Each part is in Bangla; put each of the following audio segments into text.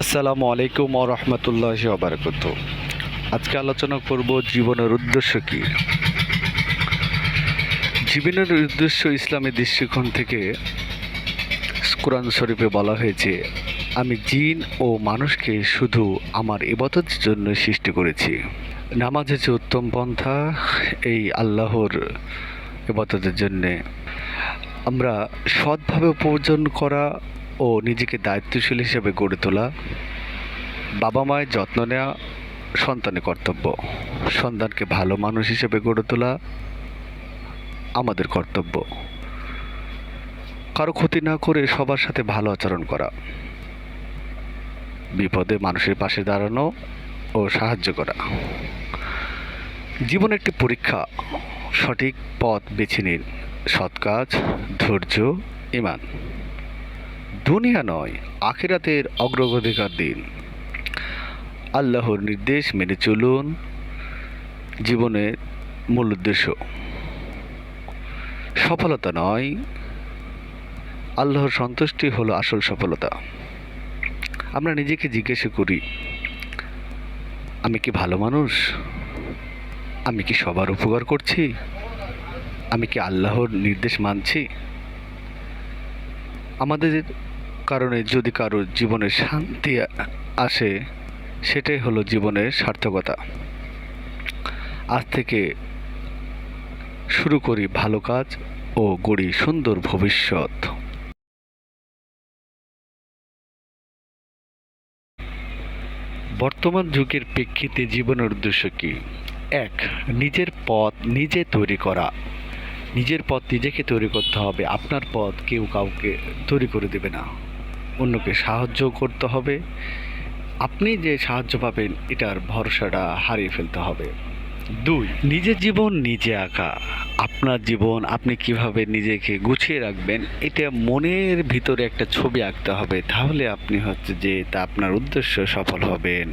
আসসালামু আলাইকুম ওয়া রাহমাতুল্লাহি ওয়া বারাকাতুহু। আজকে আলোচনা করব জীবনের উদ্দেশ্য কী। জীবনের উদ্দেশ্য ইসলামী দৃষ্টিকোণ থেকে কুরআন শরীফে বলা হয়েছে, আমি জিন ও মানুষকে শুধু আমার ইবাদতের জন্য সৃষ্টি করেছি। নামাজ হচ্ছে উত্তম পন্থা এই আল্লাহর ইবাদতের জন্যে। আমরা সৎভাবে উপার্জন করা ও নিজেকে দায়িত্বশীল হিসেবে গড়ে তোলা, বাবা মায়ের যত্ন নেওয়া সন্তানের কর্তব্য। সন্তানকে ভালো মানুষ হিসেবে গড়ে তোলা আমাদের কর্তব্য। কারো ক্ষতি না করে সবার সাথে ভালো আচরণ করা, বিপদে মানুষের পাশে দাঁড়ানো ও সাহায্য করা। জীবন একটি পরীক্ষা, সঠিক পথ বেছে নিন। সৎ কাজ, ধৈর্য, ঈমান। দুনিয়া নয়, আখিরাতের অগ্রাধিকার দিন। আল্লাহর নির্দেশ মেনে চলুন জীবনের মূল উদ্দেশ্য। সফলতা নয়, আল্লাহর সন্তুষ্টি হলো আসল সফলতা। আমরা নিজেকে জিজ্ঞাসা করি, আমি কি ভালো মানুষ? আমি কি সবার উপকার করছি? আমি কি আল্লাহর নির্দেশ মানছি? আমাদের কারণে যদি কারো জীবনে শান্তি আসে, সেটাই হলো জীবনের সার্থকতা। আজ থেকে শুরু করি ভালো কাজ ও গড়ি সুন্দর ভবিষ্যৎ। বর্তমান যুগের প্রেক্ষিতে জীবনের উদ্দেশ্য কী? ১. নিজের পথ নিজে তৈরি করা। নিজের পথ নিজেকে তৈরি করতে হবে। আপনার পথ কেউ কাউকে তৈরি করে দেবে না। অন্যকে সাহায্য করতে হবে। আপনি যে সাহায্য পাবেন এটার ভরসাটা হারিয়ে ফেলতে হবে। ২. নিজের জীবন নিজে আঁকা। আপনার জীবন আপনি কিভাবে নিজেকে গুছিয়ে রাখবেন, এটা মনের ভিতরে একটা ছবি আঁকতে হবে। তাহলে আপনি তা আপনার উদ্দেশ্য সফল হবেন।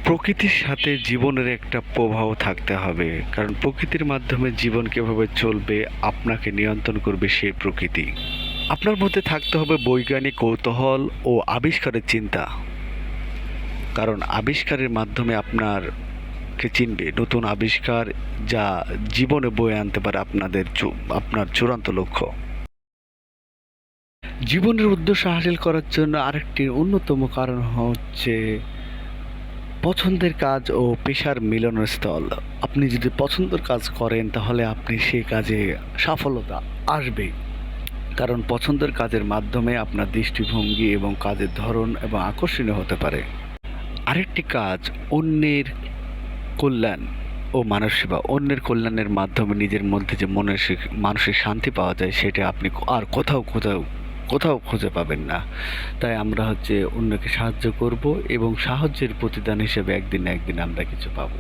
প্রকৃতির সাথে জীবনের একটা প্রভাব থাকতে হবে, কারণ প্রকৃতির মাধ্যমে জীবন কিভাবে চলবে আপনাকে নিয়ন্ত্রণ করবে সেই প্রকৃতি। আপনার মধ্যে থাকতে হবে বৈজ্ঞানিক কৌতূহল ও আবিষ্কারের চিন্তা, কারণ আবিষ্কারের মাধ্যমে আপনারকে চিনবে নতুন আবিষ্কার, যা জীবনে বয়ে আনতে পারে আপনার চূড়ান্ত লক্ষ্য। জীবনের উদ্দেশ্য হাসিল করার জন্য আরেকটি অন্যতম কারণ হচ্ছে পছন্দের কাজ ও পেশার মিলনস্থল। আপনি যদি পছন্দের কাজ করেন তাহলে আপনি সেই কাজে সফলতা আসবেই, কারণ পছন্দের কাজের মাধ্যমে আপনার দৃষ্টিভঙ্গি এবং কাজের ধরন এবং আকর্ষণীয় হতে পারে। আরেকটি কাজ অন্যের কল্যাণ ও মানব সেবা। অন্যের কল্যাণের মাধ্যমে নিজের মধ্যে যে মানসিক শান্তি পাওয়া যায়, সেটা আপনি আর কোথাও খুঁজে পাবেন না। তাই আমরা অন্যকে সাহায্য করব এবং সাহায্যের প্রতিদান হিসেবে একদিন না একদিন আমরা কিছু পাবো।